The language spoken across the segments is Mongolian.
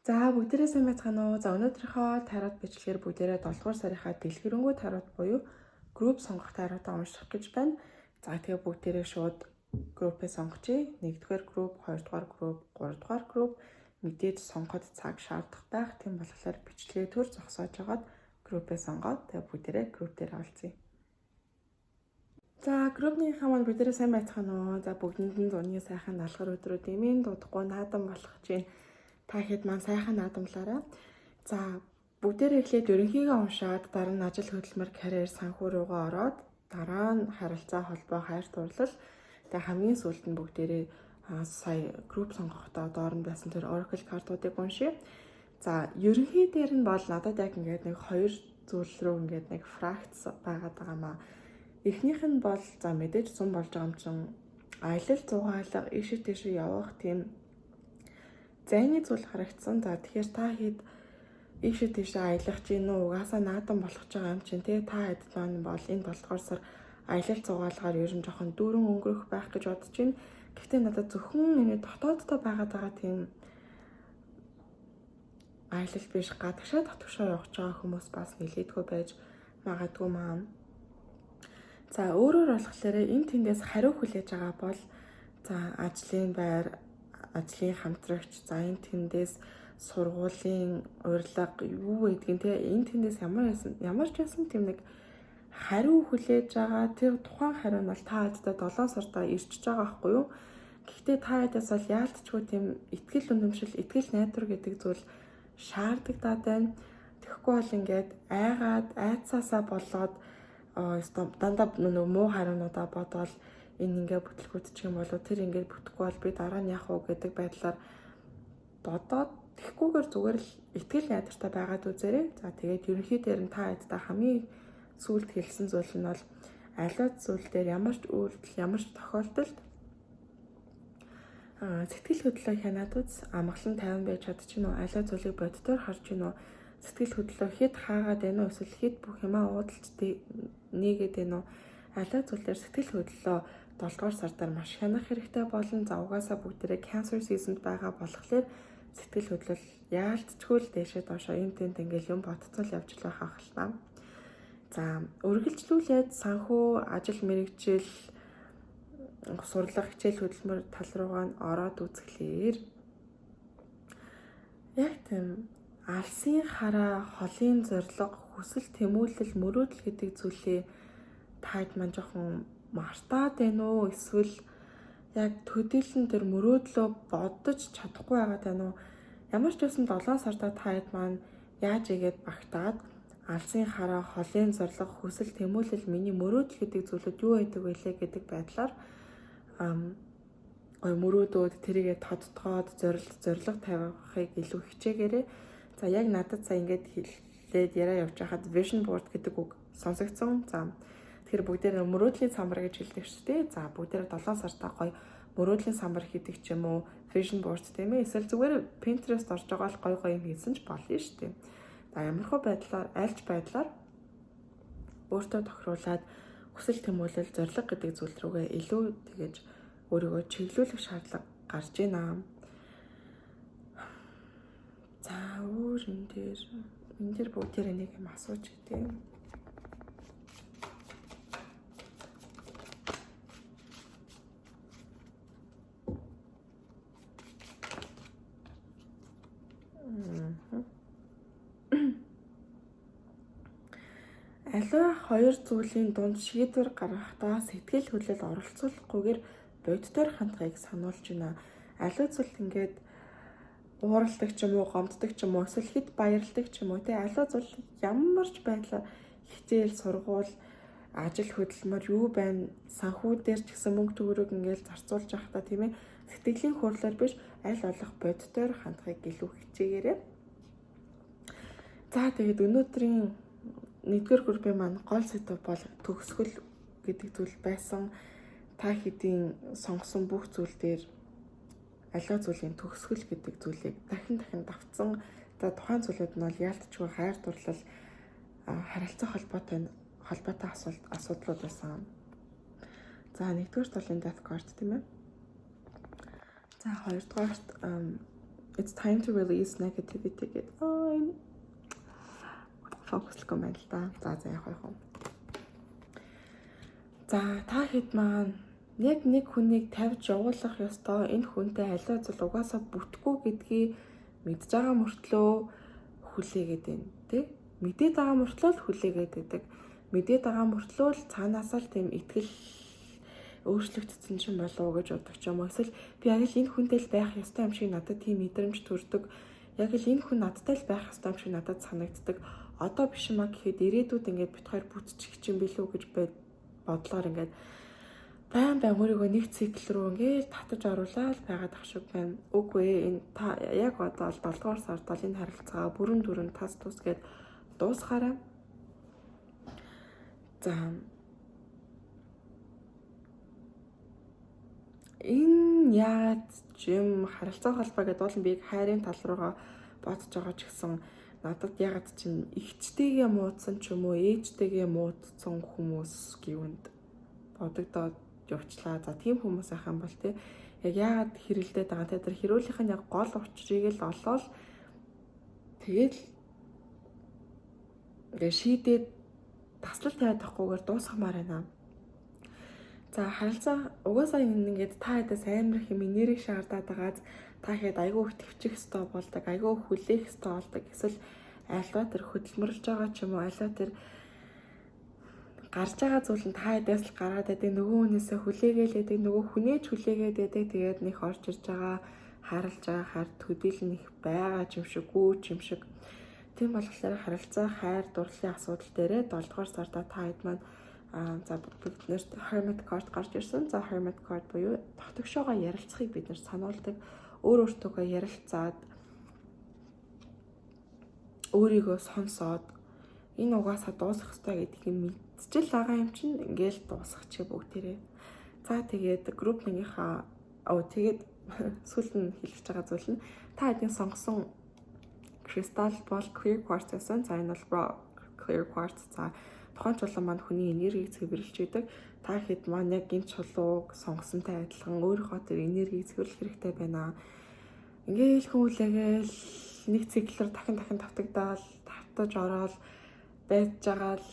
За бүгдээрээ сайн байцгаана уу? За өнөөдрийнхөө тарот бичлэгээр бүгдээрээ 7 дугаар сарынхаа дэлгэрэнгүй тарот буюу групп сонгох таротаа унших гэж байна. За тэгээ бүгдээрээ шууд группээ сонгочихъя. 1-р групп, 2-р групп, 3-р групп мэдээж сонгоход цаг шаардах байх. Тийм болохоор бичлэгээ төр зогсоож хагаад группээ сонгоод тэгээ бүгдээрээ групп дээр оролцъё. За группнийхаа маань бүгдээрээ сайн байцгаана уу? За бүгдэнд нь зуны сайхан налхар өдрүүд имийн дуудахгүй наадам болох чинь та хэд маань сайхан наадамлаарай. За бүгдээрээ эхлээд ерөнхийдөө уншаад дараа нь ажил хөдөлмөр, карьер, санхүү руугаа ороод дараа нь харилцаа, холбоо, хайр дурлал. Тэгээ хамгийн сүүлд нь бүгдээрээ сая групп сонгохдоо доор нь байсан тэр Oracle картуудыг уншия. За ерөнхийдээр нь бол надад яг ингээд нэг хоёр зүйл рүү ингээд нэг фракц байгаад байгаамаа. Эхнийх нь бол за мэдээж сум болж байгаа юм чинь аялал зугаалга, ийшээ тийшээ явах тийм зайны зүйл харагдсан. За тэгэхээр та хэд ийшээ тийшээ аялах чинь үү, угаасаа наадам болох ч байгаа юм чинь тий, та хэд маань бол энэ 7 дугаар сар аялал зугаалгаар ер нь жоохон дүүрэн өнгөрөх байх гэж бодож байна. Гэхдээ надад зөвхөн энэ дотооддоо байгаа тийм аялал биш, гадагшаа дотгошоо явж байгаа хүмүүс бас нэлээдгүй байж магадгүй маа. За өөрөөр болохоор энэ тэндээс хариу хүлээж байгаа бол за ажлын байр, ажлын хамтрагч, за энэ тэндээс сургуулийн урилга юу гэдгийг те энэ тэндээс ямар ч байсан тийм нэг хариу хүлээж байгаа. Тэр тухайн хариу нь бол та хэдтэй 7 сартаа ирчихэж байгаа байхгүй юу? Гэхдээ та хэдээс бол яалтчгүй тийм итгэл үнэмшил, итгэл найдвар гэдэг зүйл шаардагдаад байна. Тэгэхгүй бол ингээд айгаад айцаасаа болоод дандаа нөгөө муу хариунуудаа бодвол энэ ингээ бүтлгүүдчих юм болоо тэр ингээ бүтэхгүй бол би дараа нь яах вэ гэдэг байдлаар бодоод тэгхгүйгээр зүгээр л итгэл найдвартай байгаад үзээрэй. За тэгээд ерөнхийдөө нь та хэдтэй хамгийн сүүлд хэлсэн зүйл нь бол аливаа зүйл дээр ямар ч үйлдэл, ямар ч тохиолдолд сэтгэл хөдлөлөө хянаад үз, амгалан тайван байж чадчихна уу? Аливаа зүйлийг боддоор харж гинэ үү? Сэтгэл хөдлөлөө хэд хаагаад байна уу? Эсвэл хэд бүх юмаа уудалж нийгээд байна уу? Аливаа зүйлээр сэтгэл хөдлөлөө 7 дугаар сардар маш хянах хэрэгтэй болно. За угаасаа бүгдээрээ cancer season байгаа болохоор сэтгэл хөдлөл яалтчгүй л дээшээ доошоо энэ тэнд ингээл юм бодцол явж л байх ахaltaа. За үргэлжлүүлээд санхүү, ажил мэргэжил, сурлага, хичээл хөдөлмөр тал руугаа нь ороод үзэхлээр яг тийм алсын хараа, холын зориг, хүсэл тэмүүлэл, мөрөөдөл гэдэг зүйлээ таад маань жоохон мартаад байна уу? Эсвэл яг төдийлөн тэр мөрөөдлөө бодож чадахгүй байгаад байна уу? Ямар ч байсан 7 сартаа таад маань яаж игээд багтаад алсын хараа, холын зориг, хүсэл тэмүүлэл, миний мөрөөдөл гэдэг зүйлүүд юу байдаг вэ гэдэг байдлаар мөрөөдөөд тэрийгэ тодтогоод зориг тавихыг илүү хичээгээрэй. За яг надад сая ингэж хэлээд яриа явж байхад vision board гэдэг үг сонсогдсон. За тэгэхээр бүгдээр мөрөөдлийн самбар гэж хэлдэг шүү дээ. За бүгдээр 7 сартаа гоё мөрөөдлийн самбар хийдэг ч юм уу, vision board тийм ээ. Эсвэл зүгээр Pinterest орж байгаа л гоё юм хийсэн ч болно шүү дээ. За ямархуу байдлаар альч байдлаар өөртөө тохируулаад хүсэл тэмүүлэл, зориг гэдэг зүйл рүүгээ илүү тэгэж өөрийгөө чиглүүлэх шаардлага гарч байна. За өөр энэ дээр бүгдээрээ нэг юм асууж идэв. Аливаа хоёр зүйлийн дунд шийдвэр гаргахдаа сэтгэл хөдлөл оролцуулахгүйгээр боддоор хандхыг сануулж байна. Аливаа зүйл ингээд ууралдаг ч юм уу, гомддог ч юм уу, эсвэл хэд баярлдаг ч юм уу, тэ аливаа зүйл ямар ч байдлаар хичээл, сургууль, ажил хөдөлмөр юу байна, санхүү дээр ч гэсэн мөнгө төгрөг ингээд зарцуулж явахдаа тийм ээ, сэтгэлийн хөдлөлөөр биш аль болох боддоор хандхыг илүү хичээгээрэй. За тэгээд өнөөдрийн 1-р группийн маань гол сэдв бол төгсгөл гэдэг зүйл байсан. Та хэдийн сонгосон бүх зүйл дээр аливаа зүйлийн төгсгөл гэдэг зүйлийг дахин давтсан. За тухайн зүйлүүд нь бол яалтчгүй хайр дурлал, харилцаа холбоотой асуудлууд байсан. За 1-р талын death card тийм ээ. За 2-дугаарт It's time to release negativity гэдэг. Фокуслох юм байна л да. За яг юм. За та хэд маань яг нэг хүнийг тавьж явуулах ёстой, энэ хүнтэй аливаа зүйл угаасаа бүтэхгүй гэдгийг мэдж байгаа мөртлөө хүлээгээд байна тий. Мэдээд байгаа мөртлөө л хүлээгээд байдаг. Мэдээд байгаа мөртлөө л цаанаасаа л тийм итгэл өөрчлөгдсөн ч юм болов уу гэж боддог ч юм уу. Эсвэл би яг л энэ хүнтэй л байх ёстой юм шиг надад тийм мэдрэмж төрдөг. Яг л энэ хүн надтай л байх ёстой юм шиг надад санагддаг. Одоо биш маа гэхэд ирээдүйд ингээд бит хоёр бүтчих юм билүү гэж бодлоор ингээд байн өөрийгөө нэг цикл рүү ингээд татаж оруулаад байгаад ах шиг байна. Үгүй ээ энэ та яг одоо 7 дугаар сард бол энэ харилцаагаа бүрэн дүрэн тас тус гээд дуусгаарай. За энэ яагаад юм харилцаа холбоо гэдэг бол би хайрын тал руугаа бодож байгаа ч гэсэн надад ягаад чинь ихчтэйгээ муудсан ч юм уу ээжтэйгээ муудсан хүмүүс гэвэнд бодогдоод явчлаа. За тийм хүмүүс ахын бол тий яг яагаад хэрэлдээд байгаа те тэр хэрүүлийнх нь яг гол учрыг л олоод тэгээд ингээ шийдээд таслал тавиад авахгүйгээр дуусгамаар байна. За харилцаа угаасаа ингээд та хэдээс амар их юм энерги шаардаад байгааз та хэд айгүй их төвчих хэвээр болдог, айгүй хүлээх хэвээр болдог. Эсвэл альва тэр хөдөлмөрлж байгаа ч юм уу, альва тэр гарч байгаа зүйл нь та хэдээс л гараад байдаг, нөгөө хүнээсээ хүлээгээл байдаг, нөгөө хүнээч хүлээгээд байдаг. Тэгээд нэг орж ирж байгаа, харалж байгаа хард төдийлөн их байгаа юм шиг, гүү юм шиг. Тийм болохоор харилцаа, хайр, дурлалын асуудал дээрээ 7 дугаар сарда та хэд маань за биднэрт hermit card гарч ирсэн. За hermit card буюу тогтогшоогоо ярилцахыг бид нар сануулдаг. Өөртөөгөө ярилцаад өөрийгөө сонсоод энэ угаасаа дуусах ёстой гэдгийг мэдчихэл байгаа юм чинь ингээл дуусгачих бүгдээрээ. За тэгээд group нэгийнхаа тэгээд сүүлд нь хэлж байгаа зүйл нь та хэдийн сонгосон кристалл бол clear quartz байсан. За энэ бол clear quartz. За тухайн чулуун маань хүний энергийг цэвэрлж идэг. Та хэд маань яг энэ чулууг сонгосонтой адилхан өөрийнхөө тэр энергийг цэвэрлэх хэрэгтэй байна. Ингээл хүлээгээл нэг циклэр дахин тавтагдаал, тавтаж ороод байж байгаа л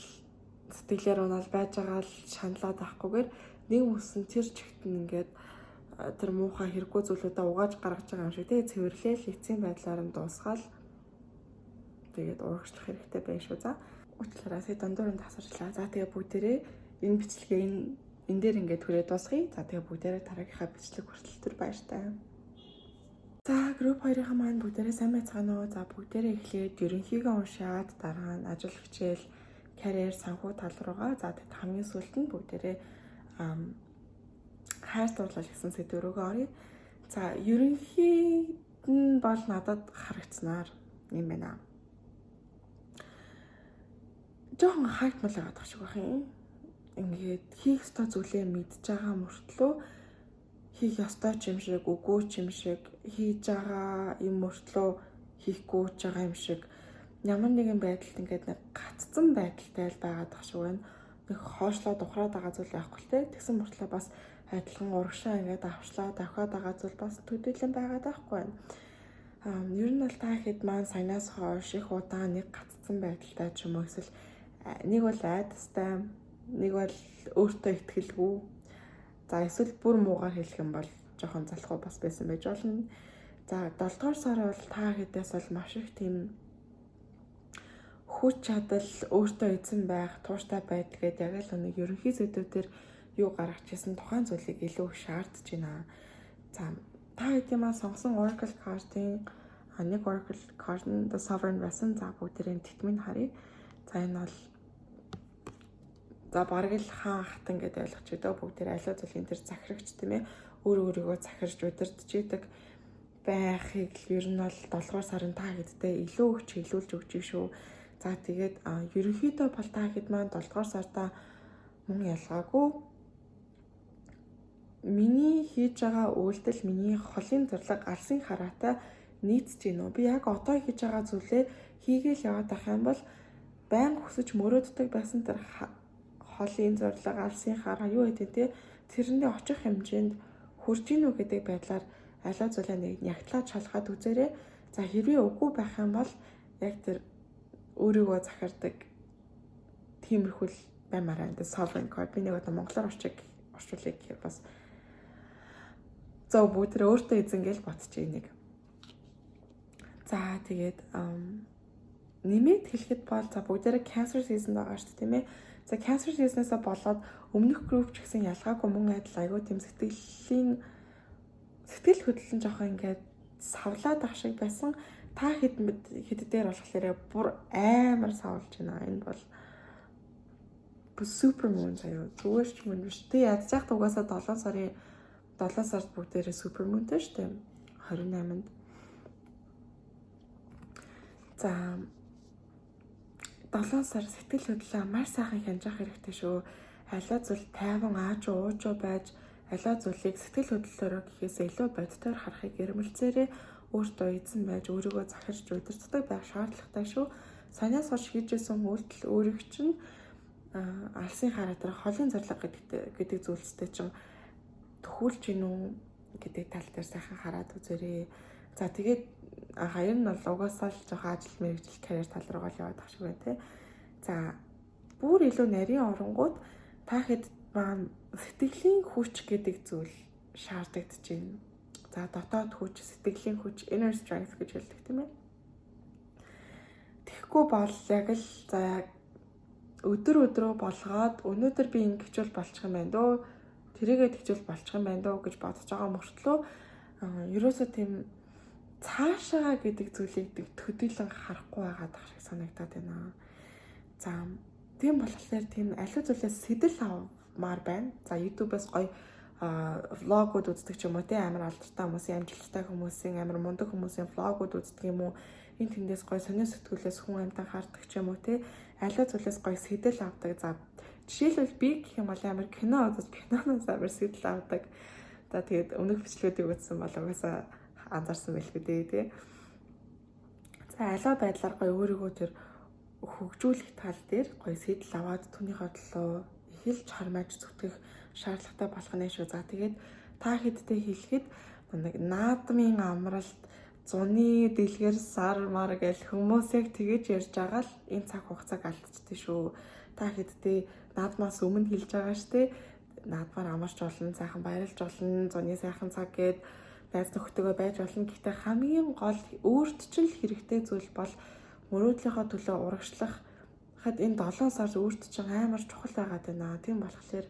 сэтгэлээр унаал байж байгаа л шаналаад авахгүйгээр нэг үсэн тэр чигтэн ингээд тэр муухай хэрэггүй зүйлүүдээ угааж гаргаж байгаа юм шиг тий цэвэрлээл эцсийн байдлаар нь дуусгаал тэгээд урагшлах хэрэгтэй байх шүү. За уучлаарай сая дундуур нь тасарчлаа. За тэгээ бүгдээрээ энэ бичлэгээ энэ дээр ингээд хүрээ дуусгая. За тэгээ бүгдээрээ дараагийнхаа бичлэг хүртэл төр баяртай. За групп 2-ын маань бүгдээрээ сайн байцгаана уу? За бүгдээрээ эхлээд ерөнхийгөө уншаад дараа нь ажил хичээл, карьер, санхүү тал руугаа. За тэгээд хамгийн сүүлд нь бүгдээрээ хайр дурлал гэсэн сэдв рүүгээ оръё. За ерөнхийд нь бол надад харагдсанаар юм байна. Жохон хайртмал байгаа шиг байх юм. Ингээд хийх ёстой зүйлээ мэдж байгаа мөртлөө хийх ёстой юм шиг, үгүй юм шиг, хийж байгаа юм мөртлөө хийхгүй байгаа юм шиг ямар нэгэн байдалд ингээд нэг гаццсан байдалтай л байгаад тах шиг байна. Нэг хоошлоод ухраад байгаа зүйл байхгүй л те. Тэгсэн мөртлөө бас адилхан урагшаа ингээд авчлаа давхаад байгаа зүйл бас төдийлөн байгаад байхгүй байна. Ер нь бол та хэд маань саянаас хойш их удаа нэг гаццсан байдалтай ч юм уу эсвэл нэг бол айдастай, нэг бол өөртөө ихтгэлгүй. За эсвэл бүр муугаар хэлэх юм бол жоохон залхуу бас байсан байж болно. За 7 дугаар сар бол та хэдээс бол маш их тийм хүч чадал, өөртөө эзэн байх, тууштай байдал гэдэг яг л нэг ерөнхий сэдвүүдээр юу гаргаж ирсэн тухайн зүйлийг илүү шаардж байна. За та хэдийн маань сонгосон oracle card-ын нэг oracle card нь the sovereign байсан. За бүгдээрээ тэтмийг харъя. За энэ бол за бараг л хаан хатан гэдээ ойлгож өгдөө бүгдээр аливаа зүйлийн дээр захирагч тийм ээ өөрийгөө захирж удирдах идэг байхыг ер нь бол 7 дугаар сарын та хэдтэй илүү их чиглүүлж өгч шүү. За тэгээд ерөнхийдөө бол та хэд маань 7 дугаар сарда мөн ялгаагүй миний хийж байгаа үйлдэл миний холын зурлаг алсын хараатай нийцж гинөө. Би яг одоо хийж байгаа зүйлээ хийгээл яваад байх юм бол байнга хүсэж мөрөөддөг байсан тэр холын зурлаг алсын хараа юу гэдэг те тэрний очих хэмжээнд хүрж гинүү гэдэг байдлаар аливаа зүйлээ нэг нягтлаад шалгаад үзээрэй. За хэрвээ үгүй байх юм бол яг тэр өөрийгөө захирдаг тиймэрхүүл баймараа энэ sovereign card би нэг одоо монголоор орчуулъя гэхээр бас за бүгд өөртөө эзэнгээл бодчих нэг. За тэгээд нэмээд хэлэхэд бол за бүгдээрээ cancer season байгаа шүү дээ тийм ээ. За cancer season-аас болоод өмнөх group ч гэсэн ялгаагүй мөн адил айгүй тийм сэтгэл хөдлөлн жоохон ингээд савлаад ах шиг байсан. Та хэд дээр болохоор бүр амар савлж байна. Энэ бол супер мөн заяа. Зүгээр ч мөн биш. Тэ ядж яхад угаасаа 7 сард бүгдээрээ супер мөнтэй шүү дээ. 28-нд. За 7 сар сэтгэл хөдлөлөө маш сайхан хянжих хэрэгтэй шүү. Аливаа зүйл тайван ааж ууж байж, аливаа зүйлийг сэтгэл хөдлөлөөрөө гэхээсээ илүү бодитоор харахыг эрмэлзээрээ өөртөө эзэн байж, өөрийгөө захирч удирддаг байх шаардлагатай шүү. Санаас хойш хийжсэн үйлдэл өөрийг чинь алсын хараа дээр холын зорилго гэдэг зүйлстэй чинь төхүүлж гинүү гэдэг тал дээр сайхан хараад үзээрэй. За тэгээд хоёр нь бол угаасаа л жоохон ажил мэргэжил карьер тал руугаа л яваад ах шиг байна те. За бүр илүү нарийн оронгууд та хэд маань сэтгэлийн хүч гэдэг зүйл шаардагдаж байна. За дотоод хүч, сэтгэлийн хүч, inner strength гэж хэлдэг тийм ээ. Тэгэхгүй бол яг л за өдрөө болгоод өнөөдөр би ингэжүүл болчих юм байна дөө. Тэрийгээ тэгжүүл болчих юм байна дөө гэж бодож байгаа мөртлөө ерөөсөө тийм цаашаа гэдэг зүйлийг төдийлөн харахгүй байгаад ах шиг санагдаад байна. За тийм болохоор тийм аливаа зүйлээс сэтэл авмаар байна. За YouTube-аас гоё влогууд үздэг ч юм уу тийм амар алдартай хүмүүсийн амжилттай хүмүүсийн амар мундаг хүмүүсийн влогууд үздэг юм уу? Энд тэндээс гоё сонио сэтгүүлээс хүн амьтан хардаг ч юм уу тийм аливаа зүйлээс гоё сэтэл авдаг. За жишээлбэл би гэх юм бол амар кино үзэж киноноос амар сэтэл авдаг. За тэгээд өмнөх бичлэгүүдийг үзсэн бол угаасаа анзаарсан байлгүй дээ тий. За аливаа байдлаар гоё өөрийгөө тэр хөгжүүлэх тал дээр гоё сэтэл аваад түүнийхээ төлөө их л чармааж зүтгэх шаардлагатай болох нь шүү. За тэгээд та хэдтэй хэлэхэд нэг наадмын амралт зуны дэлгэр сар мар гэл хүмүүсийг тэгэж ярьж байгаа л энэ цаг хугацааг алдчихдээ шүү. Та хэдтэй наадмаас өмнө хэлж байгаа штэ. Наадмаар амарч болно, сайхан баярлж болно, зуны сайхан цаг гээд найз нөхдөдөө байж болно. Гэхдээ хамгийн гол өөрт ч л хэрэгтэй зүйл бол мөрөөдлийнхөө төлөө урагшлах хад энэ 7 сар өөрт чинь амар чухал байгаад байна. Тийм болохоор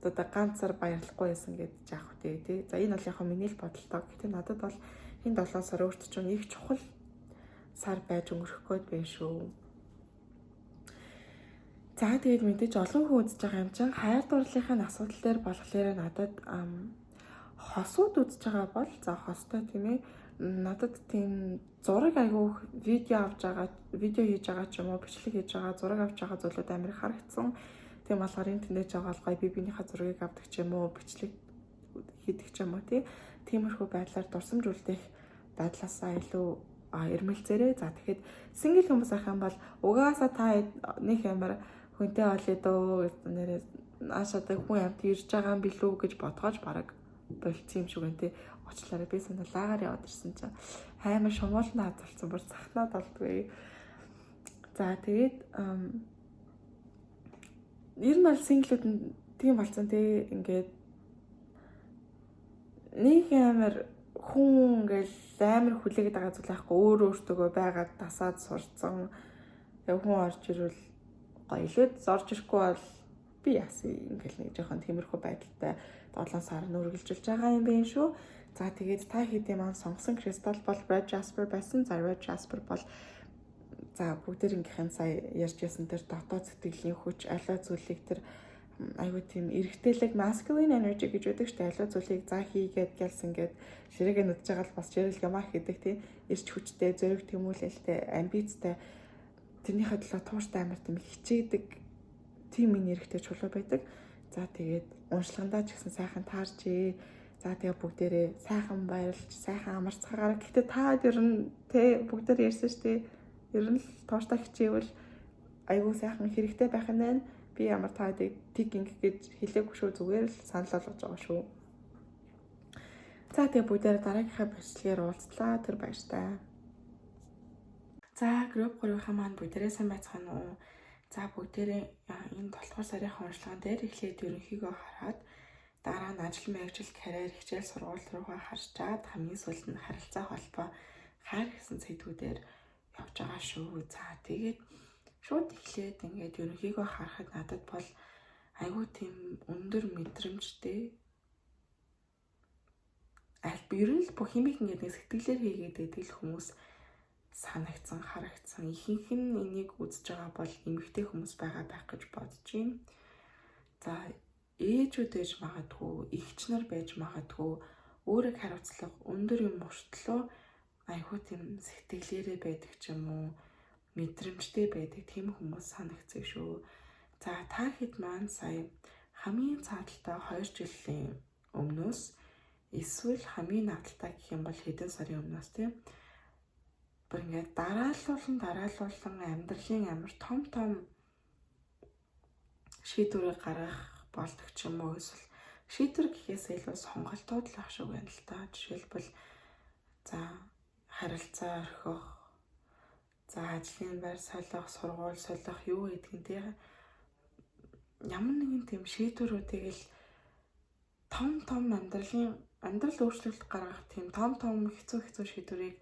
одоо ганцаар баярлахгүй байсан гэж яах вэ тий. За энэ бол яг миний л бодолтой. Гэхдээ надад бол энэ 7 сар өөрт чинь их чухал сар байж өнгөрөх гээд байна шүү. За тэгээд мэдээж олон хүн үзэж байгаа юм чинь хайр дурлалын асуудал дээр болохоор надад хосууд үзэж байгаа бол за хостой тийм ээ надад тийм зураг аягүй видео хийж байгаа ч юм уу бичлэг хийж байгаа зураг авч байгаа зүйлүүд амар харагдсан. Тийм болохоор энэ тэндэж байгаа гой бибинийхээ зургийг авдаг ч юм уу бичлэг хийдэг ч юм уу тиймэрхүү байдлаар дурсамж үлдээх байдлаасаа илүү эрмэлзээрээ. За тэгэхэд single хүмүүс ах юм бол угаасаа та нэг амар хүнтэй олё дөө нэрээ наашаатай хүн амт ирж байгаа юм билүү гэж бодгооч бараг болцсон юм шиг байна те. Очлаараа би санаа лагаар яваад ирсэн чинь амар шумуулнаа хазалсан бүр цахнаад болдгүй. За тэгээд ер нь бол синглүүд нь тийм болсон те ингээд нэг амар хүн ингээл амар хүлээгээд байгаа зүйл байхгүй өөртөөгөө байгаад тасаад сурцсан. Яг хүн орж ирвэл гоёлоод зорж ирэхгүй бол би яасан ингээл нэг жоохон тиймэрхүү байдалтай 7 сар нүргэлжилж байгаа юм байна шүү. За тэгээд та хэдийн маань сонгосон кристалл бол Red Jasper байсан. За Red Jasper бол за бүгдээрийнхэн сая ярьжсэн тэр дотоод сэтгэлийн хүч аливаа зүйлийг тэр айгуу тийм эрэгтэйлэг masculine energy гэж байдаг шүү дээ. Аливаа зүйлийг за хийгээд гэлс ингээд ширээгээ нүдж байгаа л бас жирэл юмаа хийдэг тийм эрч хүчтэй, зориг тэмүүлэлтэй, амбицтай тэрнийхээ төлөө тууштай амар тийм хичээдэг тийм энергитэй чулуу байдаг. За тэгээд уншлагандаа ч гэсэн сайхан таарчээ. За тэгээ бүгдээрээ сайхан баярлж, сайхан амарцгаагаар. Гэхдээ та ер нь тэ бүгдээр ярьсан шүү дээ. Ер нь л тууштай хичээвэл айгуу сайхан хэрэгтэй байх нь байна. Би ямар таадыг тик ингэ гэж хэлээгүй шүү зүгээр л санал болгож байгаа шүү. За тэгээ бүгдээрээ дараагийнхаа бичлэгээр уулзлаа. Тэр баяртай. За групп 3-ийнхаа маань бүгдээрээ сайн байцгаана уу? За бүгдээрээ энэ 7 дугаар сарын уншлаган дээр эхлээд ерөнхийдөө хараад дараа нь ажил мэргэжил карьер хичээл сургууль руугаа харчаад хамгийн сүүлд нь харилцаа холбоо хайр гэсэн сэдвүүдээр явж байгаа шүү. За тэгээд шууд эхлээд ингээд ерөнхийдөө харахад надад бол айгүй тийм өндөр мэдрэмжтэй ер нь л бүх юм ингээд нэг сэтгэлээр хийгээд байдаг хүмүүс санагдсан, харагдсан. Ихэнх нь энийг үзэж байгаа бол эмэгтэй хүмүүс байгаа байх гэж бодож байна. За ээжүүд байж магадгүй, эгч нар байж магадгүй, өөрийг хариуцлага өндөр юм мөртлөө айгүй тийм сэтгэлээрээ байдаг ч юм уу, мэдрэмжтэй байдаг тийм хүмүүс санагдсан шүү. За та хэд маань сая хамгийн цааталтай 2 жилийн өмнөөс эсвэл хамгийн наадталтай гэх юм бол хэдэн сарын өмнөөс тийм ингээд дараалуулан амьдралын амар том шийдвэрийг гаргах болдог ч юм уу, эсвэл шийдвэр гэхээсээ илүү сонголтууд л ах шиг байна л та. Жишээлбэл за харилцаа орхих, за ажлын байр солих, сургууль солих юу гэдгийг тийм ямар нэгэн тийм шийдвэрүүдийг л том амьдрал өөрчлөлт гаргах тийм том хэцүү шийдвэрийг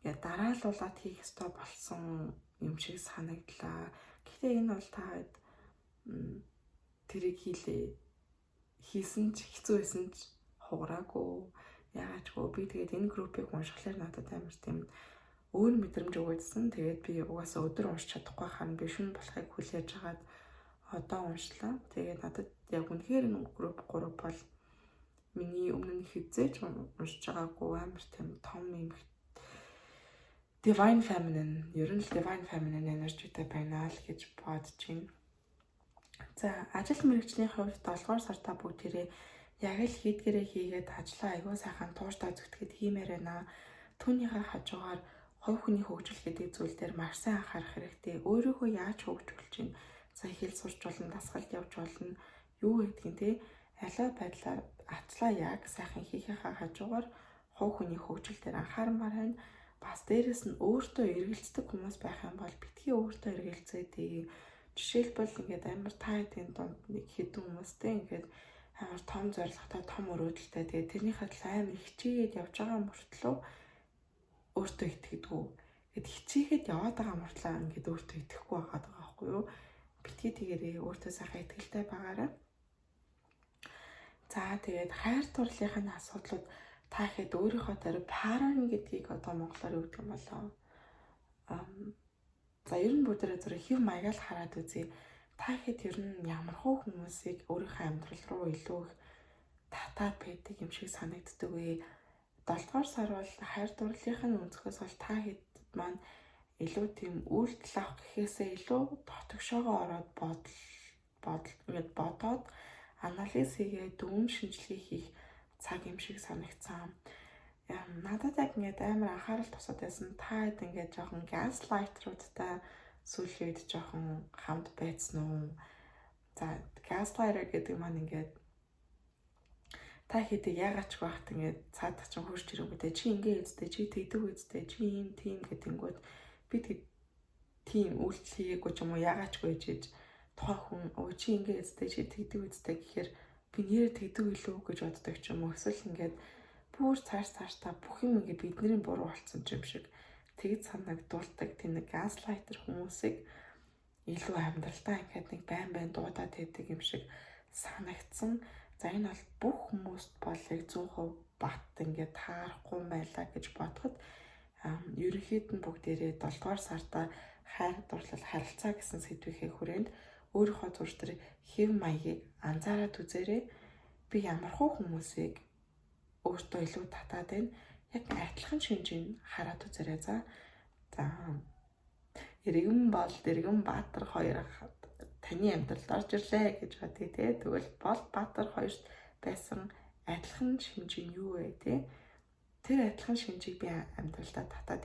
дараалуулаад хийх ёстой болсон юм шиг санагдлаа. Гэхдээ энэ бол та тэрийг хийсэн ч хэцүү байсан ч хугараагүй. Яагаад ч би тэгээд энэ группийг уншихлаар надад амар тийм өөр мэдрэмж өгүүлсэн. Тэгээд би угаасаа өдөр уншиж чадахгүй харин биш нь болохыг хүлээж агаад одоо уншлаа. Тэгээд надад яг үнэхээр энэ групп 3 бол миний өмнө нь хизээж уншиж байгаагүй амар тийм том юм Divine Feminine, ер нь Divine Feminine energyтэй байна л гэж бодож байна. За, ажил мэргэжлийн хувьд 7 дугаар сартаа бүгдээрээ яг л хийдгэрээ хийгээд ажлаа аягүй сайхан тууштай зүтгэхэд хиймээр байна. Түүнийхээ хажуугаар хувь хүний хөгжил гэдэг зүйл дээр маш сайн анхаарах хэрэгтэй. Өөрийгөө яаж хөгжүүлж чинь, за хэл сурч болно, дасгалд явж болно, юу гэдгийг те аливаа байдлаар ажлаа яг сайхан хийхийнхаа хажуугаар хувь хүний хөгжил дээр анхаармаар байна. Бас дээрэс нь өөртөө эргэлздэг хүмүүс байх юм бол битгий өөртөө эргэлзээдээ. Жишээлбэл ингээд амар тайтын дунд нэг хэдэн хүмүүстэй ингээд амар том зорилготой, том өрөөдөлтэй. Тэгээд тэрнийхээ төлөө амар хичээгээд явж байгаа мөртлөө өөртөө итгэдэггүй. Тэгэд хичээгээд яваад байгаа мөртлөө ингээд өөртөө итгэхгүй байгаад байгаа байхгүй юу? Битгий тэгээрээ өөртөө сайхан итгэлтэй байгаарай. За тэгээд хайр дурлалын асуудлууд та хэд өөрийнхөө дээр паран гэдгийг одоо монголоор юу гэх юм болоо. За ер нь бүгдээрээ зөв хэв маягаар хараад үзье. Та хэд ер нь ямар хөө хүмүүсийг өөрийнхөө амьдрал руу илүү их татаад байдаг юм шиг санагддаг вэ? 7 дугаар сар бол хайр дурлалын өнцгөөс бол та хэд маань илүү тийм үйлдэл авах гэхээсээ илүү дотгошоогоо ороод бодоод анализ хийгээд дүн шинжилгээ хийх цаг юм шиг санагцсан. Надад яг ингээд амар анхаарал тусаад байсан. Та хэд ингээд жоохон gaslighter-уудтай сүүлийн үед жоохон хамт байсан уу? За gaslighter гэдэг маань ингээд та хэдийг яагаад ч байхад ингээд цаадах чинь хурж ирэнгүүтээ чи ингээд үстэй, чи тэгдэг үстэй, чи ийм тийм гэдэнгүүт би тийм үйлдэл хийгээгүй ч юм уу яагаад ч гүйж тухайн хүн чи ингээд үстэй, чи тэгдэг үстэй гэхээр би нэрээ тэгдэг илүү гэж боддог ч юм уу. Эсвэл ингээд бүр цааш та бүх юм ингээд бидний буруу болцсон юм шиг тэгж санагдуулдаг тийм нэг gaslighter хүмүүсийг илүү амьдралдаа ингээд нэг байн дуудаад байдаг юм шиг санагдсан. За энэ бол бүх хүмүүст бол яг 100% бат ингээд таарахгүй байлаа гэж бодоход ерөнхийд нь бүгдээрээ 7 дугаар сартаа хайр дурлал харилцаа гэсэн сэдвийнхээ хүрээнд өөрийнхөө зурж дээр хэв маягийг анзаараад үзээрэй. Би ямар хөө хүмүүсийг өөртөө илүү татаад байна. Яг адилхан шинжийг хараад үзээрэй. За Иргэн бол Дэргэн Баатар хоёр таны амьдралд орж ирлээ гэж бодъё те. Тэгвэл бол Баатар хоёрт байсан адилхан шинж нь юу вэ те? Тэр адилхан шинжийг би амьдралдаа татаад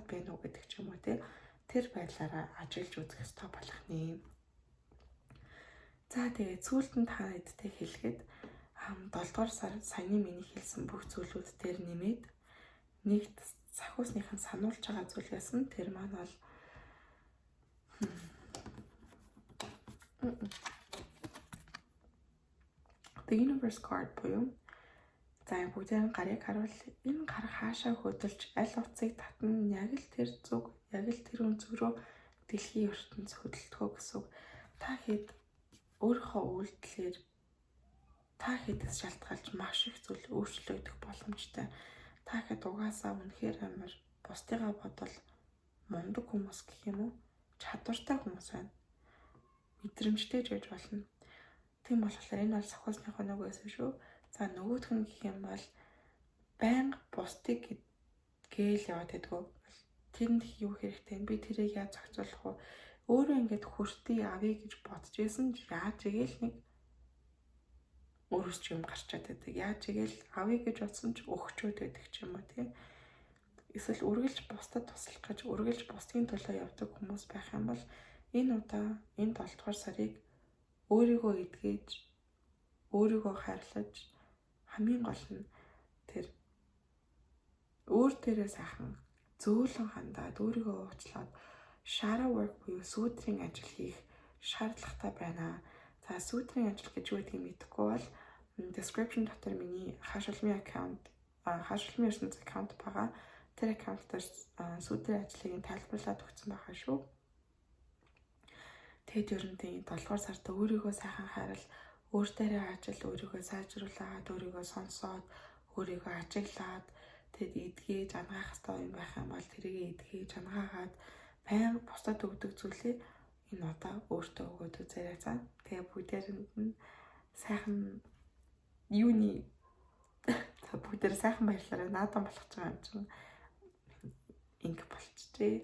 байна уу гэдэг ч юм уу те. Тэр байдлаараа ажиллаж үзэх ёстой болох нэ. За тэгээд сүүлд нь та эдтэй хэлэхэд 7 дугаар саяны миний хэлсэн бүх зүйлүүд дээр нэмээд нэгт сахиусныхан сануулж байгаа зүйл яасан. Тэр маань бол The Universe card буюу за бүгдээр гарыг харуул. Энэ гар хаашаа хөдөлж аль утсыг татна яг л тэр зүг, яг л тэр өнцөг рүү дэлхийн ертөнц хөдөлтгөө гэсэн. Та хэд өөрийнхөө үйлдэлээр та хэдээс шалтгаалж маш их зүйл өөрчлөгдөх боломжтой. Та хэд угаасаа үнэхээр амар бусдыгаа бодвол мундаг хүмүүс гэх юм уу? Чадвартай хүмүүс байна. Мэдрэмжтэй ч гэж болно. Тийм болохоор энэ бол сахиусныхоо нөгөөс шүү. За нөгөөх нь гэх юм бол байнга бусдыг гээл яваад байдгүй. Тэнд юу хэрэгтэй би тэрийг яаж зохицуулах вэ? Өөрөө ингээд хүртээ авъя гэж бодож исэн ч яаж игээл нэг өөрөөс ч юм гарчаад байдаг. Яаж игээл авъя гэж бодсон ч өгчөөд байдаг ч юм уу тийм. Эсвэл үргэлж бусдад туслах гэж үргэлж бусдын төлөө явдаг хүмүүс байх юм бол энэ удаа энэ 7 дугаар сарыг өөрийгөө эдгэж өөрийгөө хайрлаж хамгийн гол нь тэр өөр дээрээ сайхан зөөлөн хандаад өөрийгөө уучлаад shadow work буюу сүүтрийн ажил хийх шаардлагатай байна. За сүүтрийн ажил гэж юу гэдгийг мэдэхгүй бол description дотор миний хаашилмын аккаунт хаашилмын ертөнц аккаунт байгаа. Тэр аккаунт дээр сүүтрийн ажлыг тайлбарлаад өгсөн байгаа шүү. Тэгэд ерөнхийдөө 7 дугаар сард өөрийгөө сайхан хайрал, өөр дээрээ ажил, өөрийгөө сайжруулаад, өөрийгөө сонсоод, өөрийгөө ажиглаад, тэгэд эдгэж ангаах хэрэгтэй юм байх юм бол тэрийг эдгэж ангаагаад байнга бусдад өгдөг зүйлээ энэ удаа өөртөө өгөөд үзээрэй цаа. Тэгээ бүгдээрэнд нь сайхан юуны бүгдээр сайхан баярлаарай. Наадам болох байгаа юм чинь инг болчихжээ.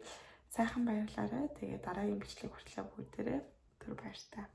Сайхан баярлаарай. Тэгээ дараагийн бичлэг хүртэл бүгдээрээ түр баяртай.